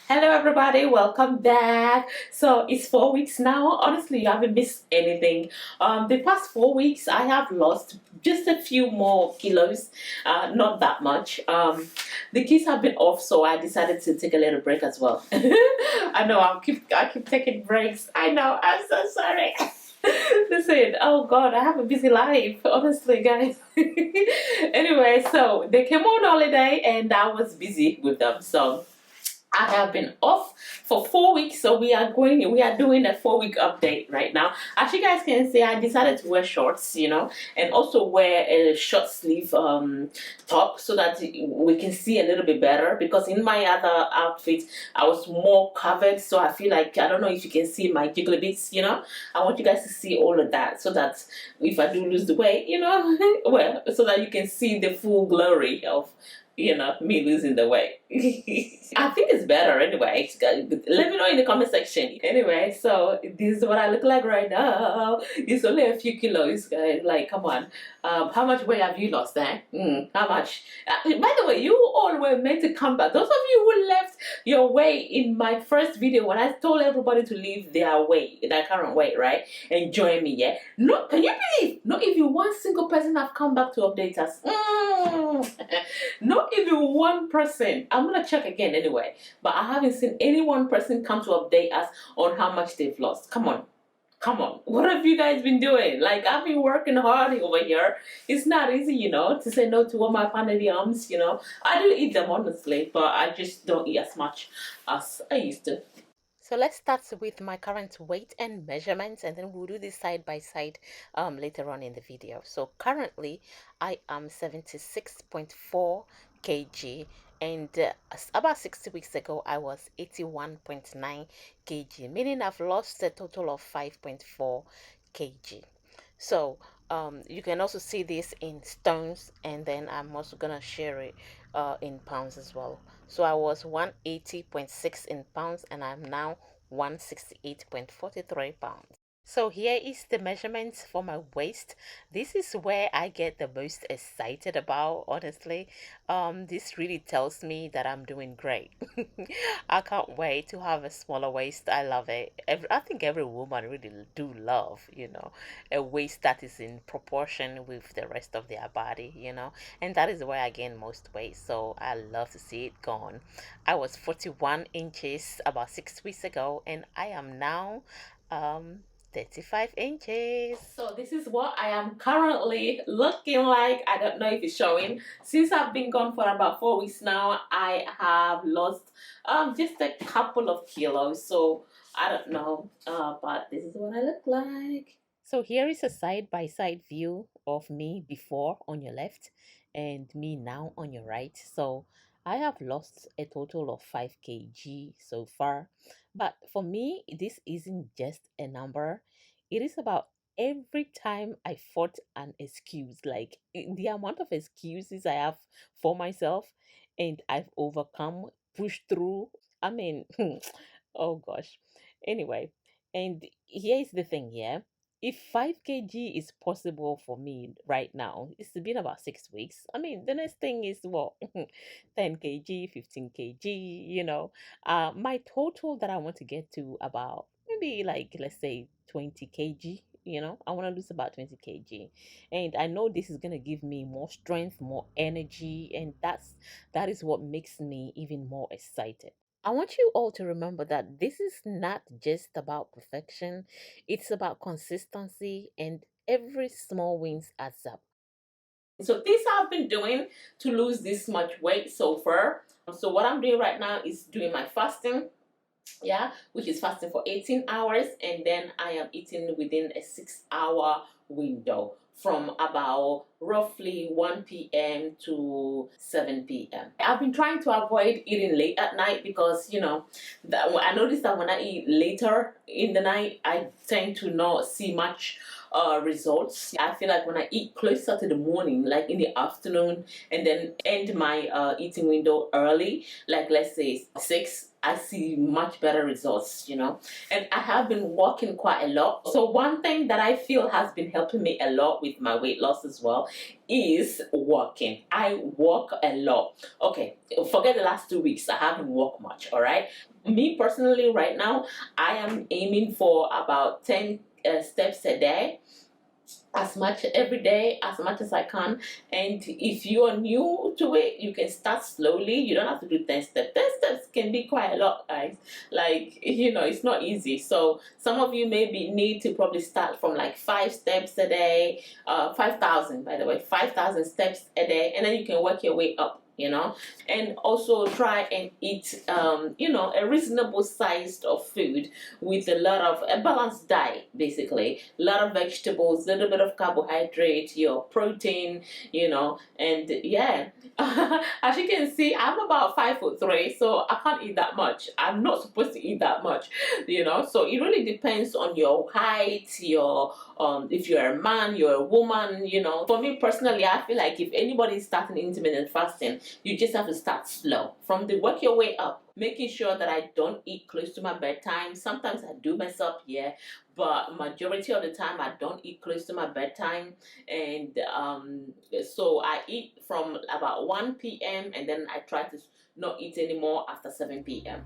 Hello everybody, welcome back. So it's 4 weeks now. Honestly, you haven't missed anything. The past 4 weeks I have lost just a few more kilos, not that much. The kids have been off, so I decided to take a little break as well. I know I keep taking breaks. I know, I'm so sorry. Listen, oh God, I have a busy life, honestly, guys. Anyway, so they came on holiday and I was busy with them. So I have been off for 4 weeks, so we are doing a 4 week update right now. As you guys can see, I decided to wear shorts, and also wear a short sleeve top so that we can see a little bit better. Because in my other outfit, I was more covered, so I feel like I don't know if you can see my jiggly bits. I want you guys to see all of that so that if I do lose the weight, well, so that you can see the full glory of me losing the weight. I think it's better anyway. Let me know in the comment section. Anyway, so this is what I look like right now. It's only a few kilos, guys. Like, come on. How much weight have you lost, eh? How much? By the way, you all were meant to come back. Those of you who left your weight in my first video when I told everybody to leave their weight, their current weight, right? And join me, yeah? No, can you believe? Not even one single person have come back to update us. Not even one person. I'm gonna check again anyway, but I haven't seen any one person come to update us on how much they've lost. Come on. What have you guys been doing? Like, I've been working hard over here. It's not easy, to say no to all my panadiums, I do eat them, honestly, but I just don't eat as much as I used to. So let's start with my current weight and measurements, and then we'll do this side by side later on in the video. So currently I am 76.4 kg, and about 60 weeks ago I was 81.9 kg, meaning I've lost a total of 5.4 kg. So you can also see this in stones, and then I'm also gonna share it in pounds as well. So I was 180.6 in pounds, and I'm now 168.43 pounds. So here is the measurements for my waist. This is where I get the most excited about, honestly. This really tells me that I'm doing great. I can't wait to have a smaller waist. I love it. I think every woman really do love, a waist that is in proportion with the rest of their body, and that is where I gain most weight. So I love to see it gone. I was 41 inches about 6 weeks ago, and I am now um 35 inches. So this is what I am currently looking like. I don't know if it's showing. Since I've been gone for about 4 weeks now, I have lost just a couple of kilos. So I don't know, but this is what I look like. So here is a side-by-side view of me before on your left and me now on your right. So I have lost a total of 5 kg so far. But for me, this isn't just a number. It is about every time I fought an excuse, like the amount of excuses I have for myself, and I've overcome, pushed through. I mean, oh gosh. Anyway, and here's the thing, yeah. If 5 kg is possible for me right now, it's been about 6 weeks. I mean, the next thing is what? 10 kg, 15 kg, my total that I want to get to about maybe like, let's say 20 kg. I want to lose about 20 kg. And I know this is going to give me more strength, more energy, and that is what makes me even more excited. I want you all to remember that this is not just about perfection, it's about consistency, and every small wins adds up. So this I've been doing to lose this much weight so far. So what I'm doing right now is doing my fasting, yeah, which is fasting for 18 hours, and then I am eating within a 6 hour window from about roughly 1 p.m. to 7 p.m. I've been trying to avoid eating late at night because I noticed that when I eat later in the night I tend to not see much results. I feel like when I eat closer to the morning, like in the afternoon, and then end my eating window early, like let's say 6, I see much better results, you know. And I have been walking quite a lot. So one thing that I feel has been helping me a lot with my weight loss as well is walking. I walk a lot. Okay, forget the last 2 weeks. I haven't walked much, all right? Me personally, right now, I am aiming for about 10 steps a day, as much every day as much as I can. And if you are new to it, you can start slowly. You don't have to do 10 steps. 10 steps can be quite a lot, guys. Like, you know, it's not easy. So some of you maybe need to probably start from like 5 steps a day, 5,000, by the way, 5,000 steps a day, and then you can work your way up, you know. And also try and eat you know, a reasonable sized of food with a lot of a balanced diet, basically a lot of vegetables, a little bit of carbohydrate, your protein, you know. And yeah, as you can see, I'm about 5'3", so I can't eat that much. I'm not supposed to eat that much, you know. So it really depends on your height, your if you're a man, you're a woman, you know. For me personally, I feel like if anybody's starting intermittent fasting, you just have to start slow. From the work your way up, making sure that I don't eat close to my bedtime. Sometimes I do mess up, yeah, but majority of the time I don't eat close to my bedtime. And so I eat from about 1 p.m. and then I try to not eat anymore after 7 p.m.